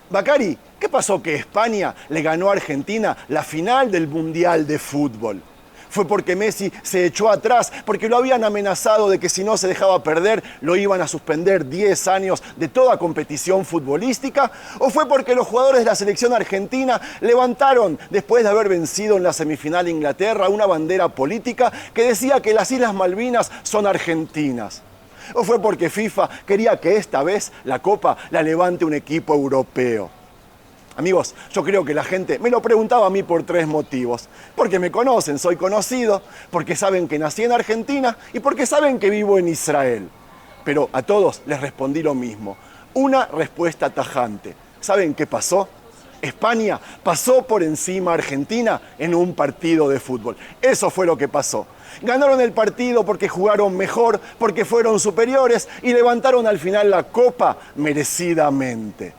Bacari, ¿qué pasó que España le ganó a Argentina la final del Mundial de Fútbol? ¿Fue porque Messi se echó atrás, porque lo habían amenazado de que si no se dejaba perder lo iban a suspender 10 años de toda competición futbolística? ¿O fue porque los jugadores de la selección argentina levantaron, después de haber vencido en la semifinal a Inglaterra, una bandera política que decía que las Islas Malvinas son argentinas? ¿O fue porque FIFA quería que esta vez la Copa la levante un equipo europeo? Amigos, yo creo que la gente me lo preguntaba a mí por 3 motivos. Porque me conocen, soy conocido, porque saben que nací en Argentina y porque saben que vivo en Israel. Pero a todos les respondí lo mismo. Una respuesta tajante. ¿Saben qué pasó? España pasó por encima a Argentina en un partido de fútbol. Eso fue lo que pasó. Ganaron el partido porque jugaron mejor, porque fueron superiores y levantaron al final la copa merecidamente.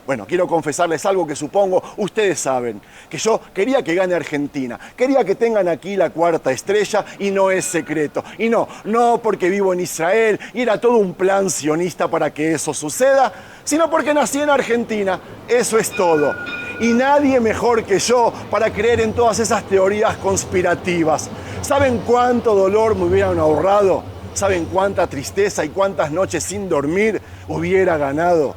Bueno, quiero confesarles algo que supongo ustedes saben, que yo quería que gane Argentina, quería que tengan aquí la 4ª estrella y no es secreto. Y no porque vivo en Israel y era todo un plan sionista para que eso suceda, sino porque nací en Argentina, eso es todo. Y nadie mejor que yo para creer en todas esas teorías conspirativas. ¿Saben cuánto dolor me hubieran ahorrado? ¿Saben cuánta tristeza y cuántas noches sin dormir hubiera ganado?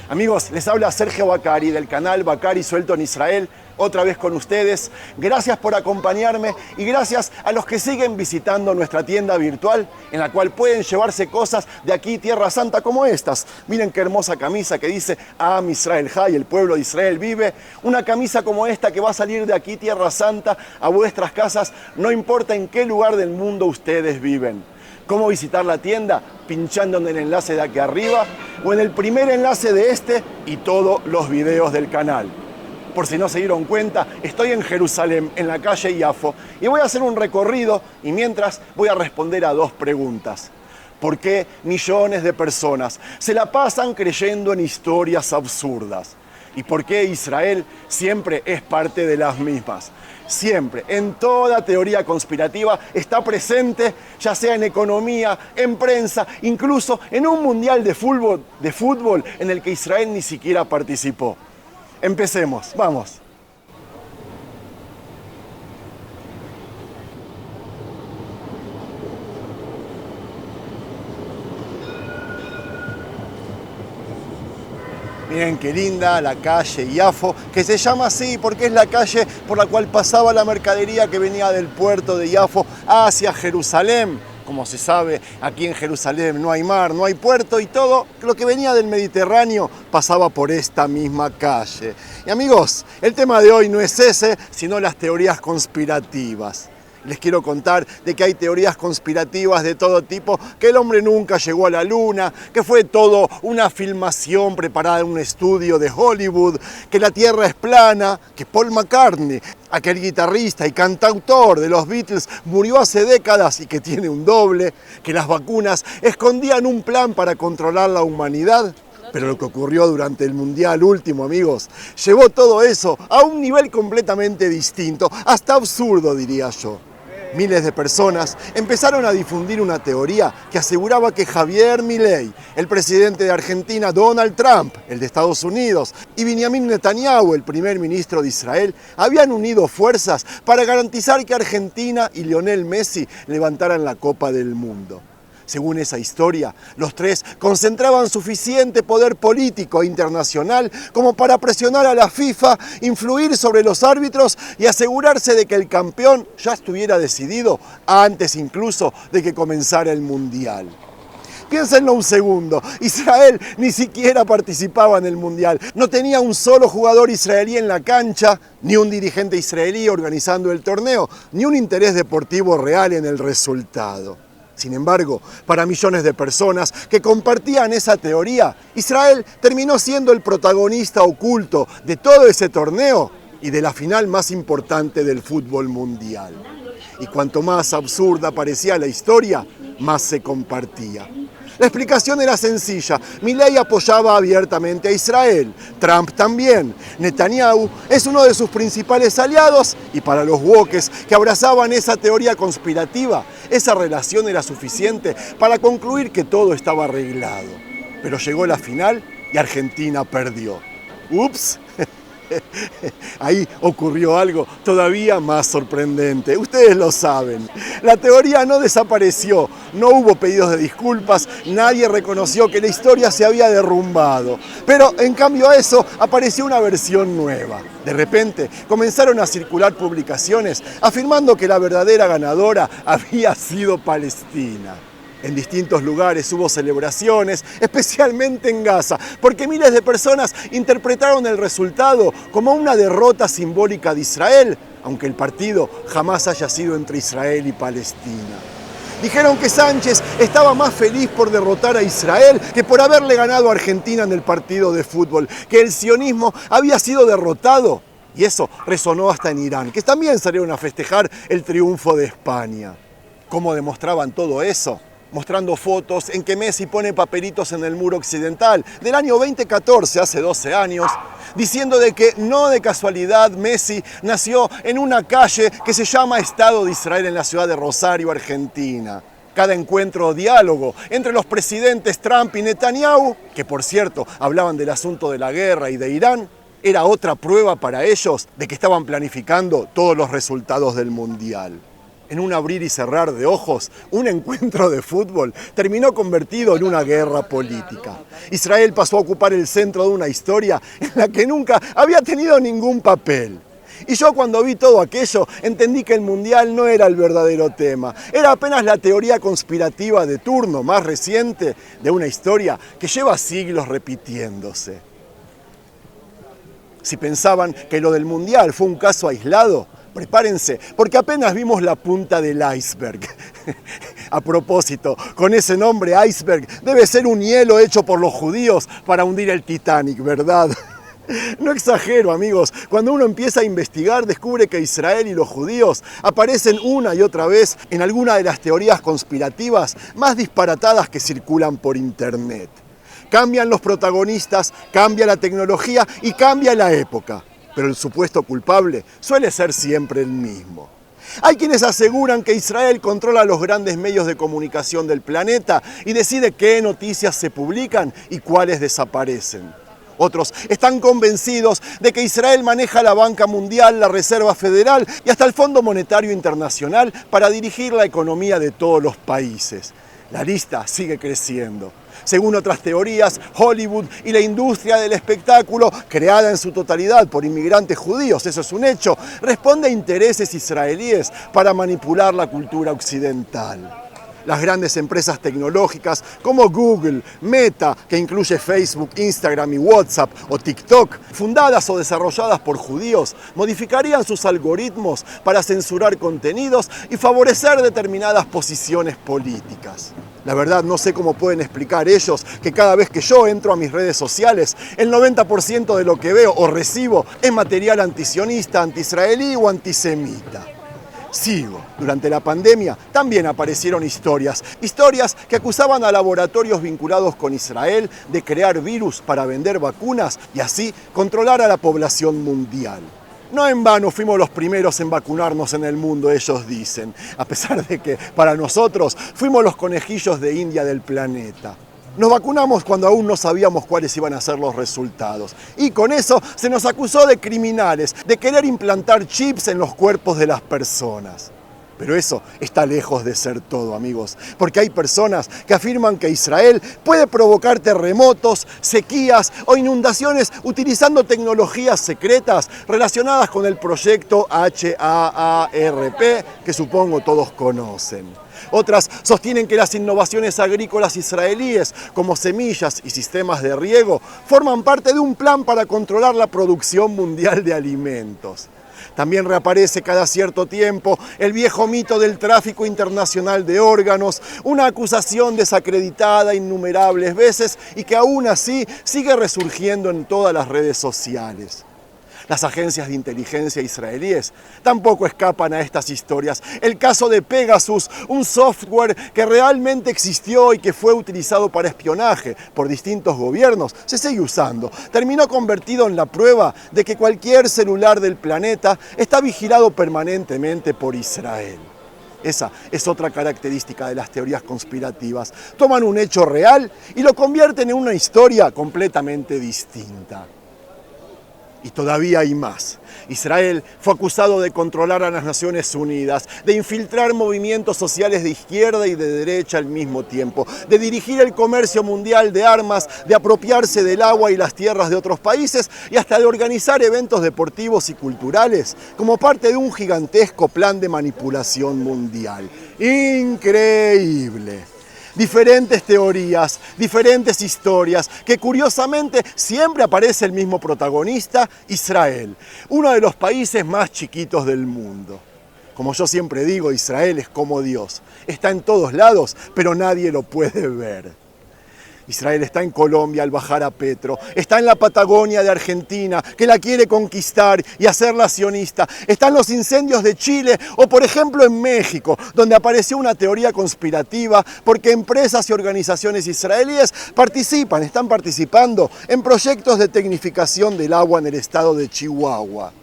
Amigos, les habla Sergio Bacari del canal Bacari Suelto en Israel, otra vez con ustedes. Gracias por acompañarme y gracias a los que siguen visitando nuestra tienda virtual en la cual pueden llevarse cosas de aquí, Tierra Santa, como estas. Miren qué hermosa camisa que dice Am Israel Hay, el pueblo de Israel vive. Una camisa como esta que va a salir de aquí, Tierra Santa, a vuestras casas, no importa en qué lugar del mundo ustedes viven. ¿Cómo visitar la tienda? Pinchando en el enlace de aquí arriba o en el primer enlace de este y todos los videos del canal. Por si no se dieron cuenta, estoy en Jerusalén, en la calle Yafo, y voy a hacer un recorrido y mientras voy a responder a 2 preguntas. ¿Por qué millones de personas se la pasan creyendo en historias absurdas? ¿Y por qué Israel siempre es parte de las mismas? Siempre, en toda teoría conspirativa, está presente, ya sea en economía, en prensa, incluso en un mundial de fútbol en el que Israel ni siquiera participó. Empecemos, vamos. Miren qué linda la calle Yafo, que se llama así porque es la calle por la cual pasaba la mercadería que venía del puerto de Yafo hacia Jerusalén. Como se sabe, aquí en Jerusalén no hay mar, no hay puerto y todo lo que venía del Mediterráneo pasaba por esta misma calle. Y amigos, el tema de hoy no es ese, sino las teorías conspirativas. Les quiero contar de que hay teorías conspirativas de todo tipo, que el hombre nunca llegó a la luna, que fue todo una filmación preparada en un estudio de Hollywood, que la Tierra es plana, que Paul McCartney, aquel guitarrista y cantautor de los Beatles, murió hace décadas y que tiene un doble, que las vacunas escondían un plan para controlar la humanidad. Pero lo que ocurrió durante el Mundial último, amigos, llevó todo eso a un nivel completamente distinto, hasta absurdo, diría yo. Miles de personas empezaron a difundir una teoría que aseguraba que Javier Milei, el presidente de Argentina, Donald Trump, el de Estados Unidos, y Benjamin Netanyahu, el primer ministro de Israel, habían unido fuerzas para garantizar que Argentina y Lionel Messi levantaran la Copa del Mundo. Según esa historia, los 3 concentraban suficiente poder político e internacional como para presionar a la FIFA, influir sobre los árbitros y asegurarse de que el campeón ya estuviera decidido antes incluso de que comenzara el Mundial. Piénsenlo un segundo, Israel ni siquiera participaba en el Mundial, no tenía un solo jugador israelí en la cancha, ni un dirigente israelí organizando el torneo, ni un interés deportivo real en el resultado. Sin embargo, para millones de personas que compartían esa teoría, Israel terminó siendo el protagonista oculto de todo ese torneo y de la final más importante del fútbol mundial. Y cuanto más absurda parecía la historia, más se compartía. La explicación era sencilla. Milei apoyaba abiertamente a Israel, Trump también. Netanyahu es uno de sus principales aliados y para los wokes que abrazaban esa teoría conspirativa, esa relación era suficiente para concluir que todo estaba arreglado. Pero llegó la final y Argentina perdió. Ups. Ahí ocurrió algo todavía más sorprendente. Ustedes lo saben. La teoría no desapareció, no hubo pedidos de disculpas, nadie reconoció que la historia se había derrumbado. Pero en cambio a eso apareció una versión nueva. De repente comenzaron a circular publicaciones afirmando que la verdadera ganadora había sido Palestina. En distintos lugares hubo celebraciones, especialmente en Gaza, porque miles de personas interpretaron el resultado como una derrota simbólica de Israel, aunque el partido jamás haya sido entre Israel y Palestina. Dijeron que Sánchez estaba más feliz por derrotar a Israel que por haberle ganado a Argentina en el partido de fútbol, que el sionismo había sido derrotado. Y eso resonó hasta en Irán, que también salieron a festejar el triunfo de España. ¿Cómo demostraban todo eso? Mostrando fotos en que Messi pone papelitos en el muro occidental del año 2014, hace 12 años, diciendo de que no de casualidad Messi nació en una calle que se llama Estado de Israel en la ciudad de Rosario, Argentina. Cada encuentro o diálogo entre los presidentes Trump y Netanyahu, que por cierto hablaban del asunto de la guerra y de Irán, era otra prueba para ellos de que estaban planificando todos los resultados del Mundial. En un abrir y cerrar de ojos, un encuentro de fútbol terminó convertido en una guerra política. Israel pasó a ocupar el centro de una historia en la que nunca había tenido ningún papel. Y yo cuando vi todo aquello entendí que el Mundial no era el verdadero tema, era apenas la teoría conspirativa de turno más reciente de una historia que lleva siglos repitiéndose. Si pensaban que lo del Mundial fue un caso aislado, prepárense, porque apenas vimos la punta del iceberg. A propósito, con ese nombre iceberg debe ser un hielo hecho por los judíos para hundir el Titanic, ¿verdad? No exagero, amigos. Cuando uno empieza a investigar, descubre que Israel y los judíos aparecen una y otra vez en alguna de las teorías conspirativas más disparatadas que circulan por internet. Cambian los protagonistas, cambia la tecnología y cambia la época. Pero el supuesto culpable suele ser siempre el mismo. Hay quienes aseguran que Israel controla los grandes medios de comunicación del planeta y decide qué noticias se publican y cuáles desaparecen. Otros están convencidos de que Israel maneja la banca mundial, la Reserva Federal y hasta el Fondo Monetario Internacional para dirigir la economía de todos los países. La lista sigue creciendo. Según otras teorías, Hollywood y la industria del espectáculo, creada en su totalidad por inmigrantes judíos, eso es un hecho, responde a intereses israelíes para manipular la cultura occidental. Las grandes empresas tecnológicas como Google, Meta, que incluye Facebook, Instagram y WhatsApp, o TikTok, fundadas o desarrolladas por judíos, modificarían sus algoritmos para censurar contenidos y favorecer determinadas posiciones políticas. La verdad, no sé cómo pueden explicar ellos que cada vez que yo entro a mis redes sociales, el 90% de lo que veo o recibo es material antisionista, antiisraelí o antisemita. Sigo. Durante la pandemia también aparecieron historias que acusaban a laboratorios vinculados con Israel de crear virus para vender vacunas y así controlar a la población mundial. No en vano fuimos los primeros en vacunarnos en el mundo, ellos dicen, a pesar de que para nosotros fuimos los conejillos de India del planeta. Nos vacunamos cuando aún no sabíamos cuáles iban a ser los resultados. Y con eso se nos acusó de criminales, de querer implantar chips en los cuerpos de las personas. Pero eso está lejos de ser todo, amigos, porque hay personas que afirman que Israel puede provocar terremotos, sequías o inundaciones utilizando tecnologías secretas relacionadas con el proyecto HAARP, que supongo todos conocen. Otras sostienen que las innovaciones agrícolas israelíes, como semillas y sistemas de riego, forman parte de un plan para controlar la producción mundial de alimentos. También reaparece cada cierto tiempo el viejo mito del tráfico internacional de órganos, una acusación desacreditada innumerables veces y que aún así sigue resurgiendo en todas las redes sociales. Las agencias de inteligencia israelíes tampoco escapan a estas historias. El caso de Pegasus, un software que realmente existió y que fue utilizado para espionaje por distintos gobiernos, se sigue usando. Terminó convertido en la prueba de que cualquier celular del planeta está vigilado permanentemente por Israel. Esa es otra característica de las teorías conspirativas. Toman un hecho real y lo convierten en una historia completamente distinta. Y todavía hay más. Israel fue acusado de controlar a las Naciones Unidas, de infiltrar movimientos sociales de izquierda y de derecha al mismo tiempo, de dirigir el comercio mundial de armas, de apropiarse del agua y las tierras de otros países y hasta de organizar eventos deportivos y culturales como parte de un gigantesco plan de manipulación mundial. Increíble. Diferentes teorías, diferentes historias, que curiosamente siempre aparece el mismo protagonista, Israel, uno de los países más chiquitos del mundo. Como yo siempre digo, Israel es como Dios, está en todos lados, pero nadie lo puede ver. Israel está en Colombia al bajar a Petro, está en la Patagonia de Argentina, que la quiere conquistar y hacerla sionista, está en los incendios de Chile o por ejemplo en México, donde apareció una teoría conspirativa porque empresas y organizaciones israelíes están participando en proyectos de tecnificación del agua en el estado de Chihuahua.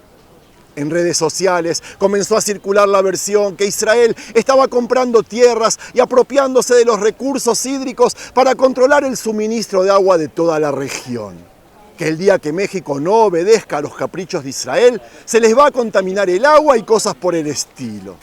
En redes sociales comenzó a circular la versión que Israel estaba comprando tierras y apropiándose de los recursos hídricos para controlar el suministro de agua de toda la región. Que el día que México no obedezca a los caprichos de Israel, se les va a contaminar el agua y cosas por el estilo.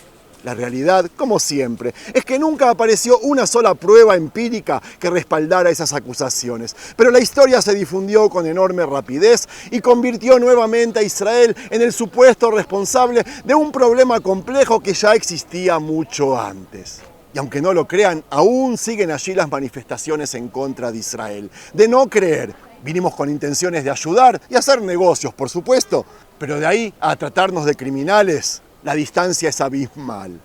La realidad, como siempre, es que nunca apareció una sola prueba empírica que respaldara esas acusaciones. Pero la historia se difundió con enorme rapidez y convirtió nuevamente a Israel en el supuesto responsable de un problema complejo que ya existía mucho antes. Y aunque no lo crean, aún siguen allí las manifestaciones en contra de Israel. De no creer, vinimos con intenciones de ayudar y hacer negocios, por supuesto, pero de ahí a tratarnos de criminales, la distancia es abismal.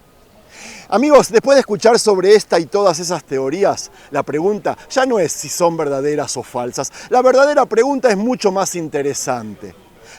Amigos, después de escuchar sobre esta y todas esas teorías, la pregunta ya no es si son verdaderas o falsas. La verdadera pregunta es mucho más interesante.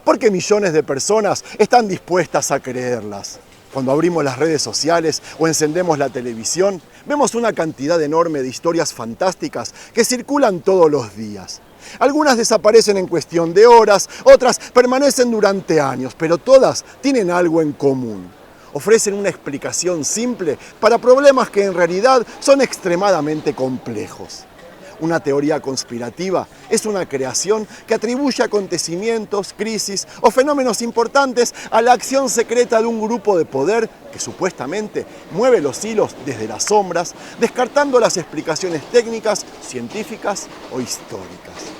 ¿Por qué millones de personas están dispuestas a creerlas? Cuando abrimos las redes sociales o encendemos la televisión, vemos una cantidad enorme de historias fantásticas que circulan todos los días. Algunas desaparecen en cuestión de horas, otras permanecen durante años, pero todas tienen algo en común. Ofrecen una explicación simple para problemas que en realidad son extremadamente complejos. Una teoría conspirativa es una creación que atribuye acontecimientos, crisis o fenómenos importantes a la acción secreta de un grupo de poder que supuestamente mueve los hilos desde las sombras, descartando las explicaciones técnicas, científicas o históricas.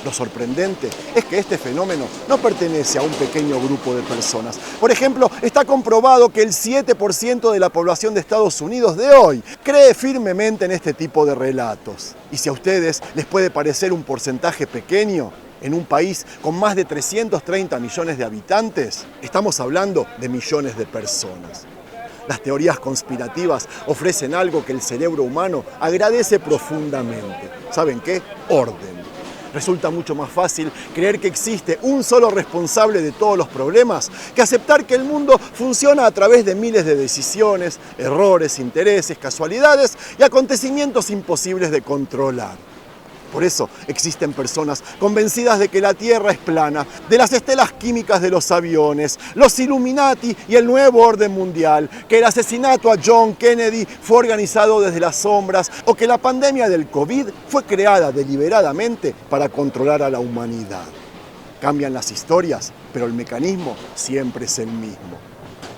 Lo sorprendente es que este fenómeno no pertenece a un pequeño grupo de personas. Por ejemplo, está comprobado que el 7% de la población de Estados Unidos de hoy cree firmemente en este tipo de relatos. Y si a ustedes les puede parecer un porcentaje pequeño, en un país con más de 330 millones de habitantes, estamos hablando de millones de personas. Las teorías conspirativas ofrecen algo que el cerebro humano agradece profundamente. ¿Saben qué? Orden. Resulta mucho más fácil creer que existe un solo responsable de todos los problemas que aceptar que el mundo funciona a través de miles de decisiones, errores, intereses, casualidades y acontecimientos imposibles de controlar. Por eso existen personas convencidas de que la Tierra es plana, de las estelas químicas de los aviones, los Illuminati y el nuevo orden mundial, que el asesinato a John Kennedy fue organizado desde las sombras o que la pandemia del COVID fue creada deliberadamente para controlar a la humanidad. Cambian las historias, pero el mecanismo siempre es el mismo.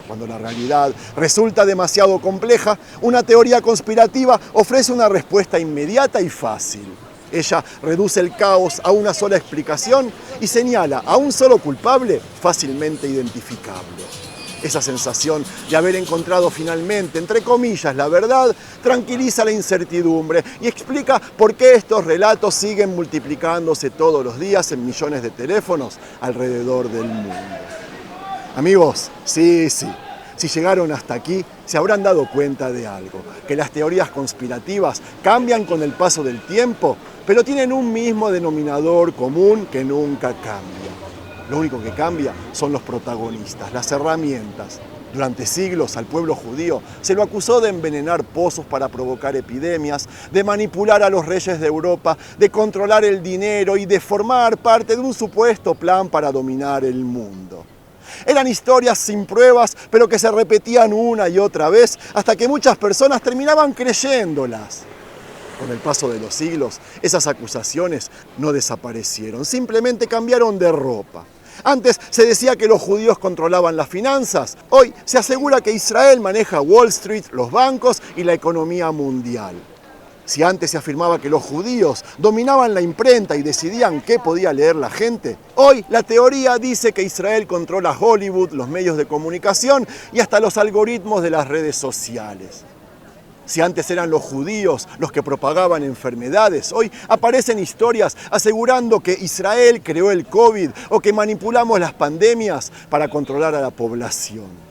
Cuando la realidad resulta demasiado compleja, una teoría conspirativa ofrece una respuesta inmediata y fácil. Ella reduce el caos a una sola explicación y señala a un solo culpable fácilmente identificable. Esa sensación de haber encontrado finalmente, entre comillas, la verdad, tranquiliza la incertidumbre y explica por qué estos relatos siguen multiplicándose todos los días en millones de teléfonos alrededor del mundo. Amigos, sí. Si llegaron hasta aquí, se habrán dado cuenta de algo, que las teorías conspirativas cambian con el paso del tiempo, pero tienen un mismo denominador común que nunca cambia. Lo único que cambia son los protagonistas, las herramientas. Durante siglos al pueblo judío se lo acusó de envenenar pozos para provocar epidemias, de manipular a los reyes de Europa, de controlar el dinero y de formar parte de un supuesto plan para dominar el mundo. Eran historias sin pruebas, pero que se repetían una y otra vez hasta que muchas personas terminaban creyéndolas. Con el paso de los siglos, esas acusaciones no desaparecieron, simplemente cambiaron de ropa. Antes se decía que los judíos controlaban las finanzas. Hoy se asegura que Israel maneja Wall Street, los bancos y la economía mundial. Si antes se afirmaba que los judíos dominaban la imprenta y decidían qué podía leer la gente, hoy la teoría dice que Israel controla Hollywood, los medios de comunicación y hasta los algoritmos de las redes sociales. Si antes eran los judíos los que propagaban enfermedades, hoy aparecen historias asegurando que Israel creó el COVID o que manipulamos las pandemias para controlar a la población.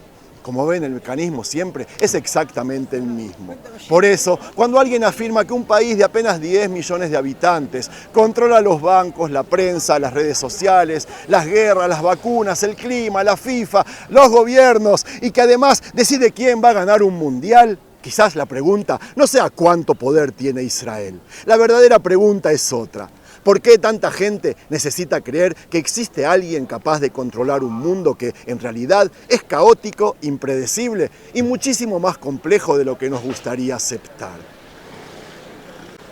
Como ven, el mecanismo siempre es exactamente el mismo. Por eso, cuando alguien afirma que un país de apenas 10 millones de habitantes controla los bancos, la prensa, las redes sociales, las guerras, las vacunas, el clima, la FIFA, los gobiernos y que además decide quién va a ganar un mundial, quizás la pregunta no sea cuánto poder tiene Israel. La verdadera pregunta es otra. ¿Por qué tanta gente necesita creer que existe alguien capaz de controlar un mundo que en realidad es caótico, impredecible y muchísimo más complejo de lo que nos gustaría aceptar?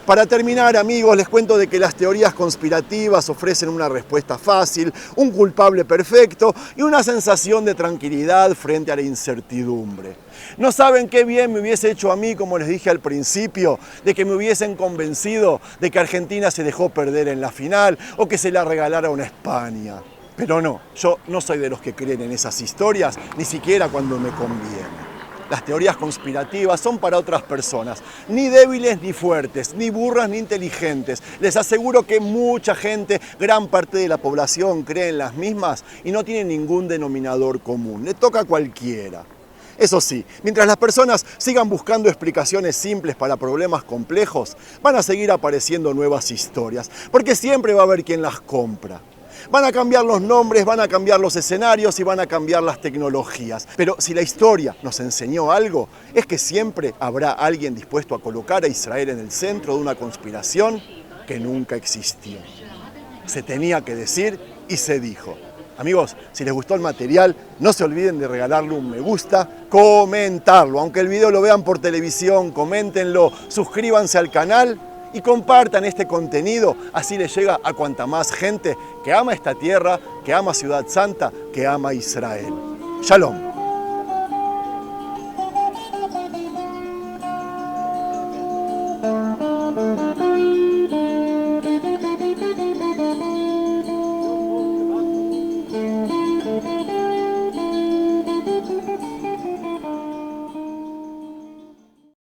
Para terminar, amigos, les cuento de que las teorías conspirativas ofrecen una respuesta fácil, un culpable perfecto y una sensación de tranquilidad frente a la incertidumbre. No saben qué bien me hubiese hecho a mí, como les dije al principio, de que me hubiesen convencido de que Argentina se dejó perder en la final o que se la regalara a España. Pero no, yo no soy de los que creen en esas historias, ni siquiera cuando me conviene. Las teorías conspirativas son para otras personas, ni débiles ni fuertes, ni burras ni inteligentes. Les aseguro que mucha gente, gran parte de la población, cree en las mismas y no tiene ningún denominador común. Le toca a cualquiera. Eso sí, mientras las personas sigan buscando explicaciones simples para problemas complejos, van a seguir apareciendo nuevas historias, porque siempre va a haber quien las compra. Van a cambiar los nombres, van a cambiar los escenarios y van a cambiar las tecnologías. Pero si la historia nos enseñó algo, es que siempre habrá alguien dispuesto a colocar a Israel en el centro de una conspiración que nunca existió. Se tenía que decir y se dijo. Amigos, si les gustó el material, no se olviden de regalarle un me gusta, comentarlo. Aunque el video lo vean por televisión, coméntenlo, suscríbanse al canal y compartan este contenido, así les llega a cuanta más gente que ama esta tierra, que ama Ciudad Santa, que ama Israel. Shalom.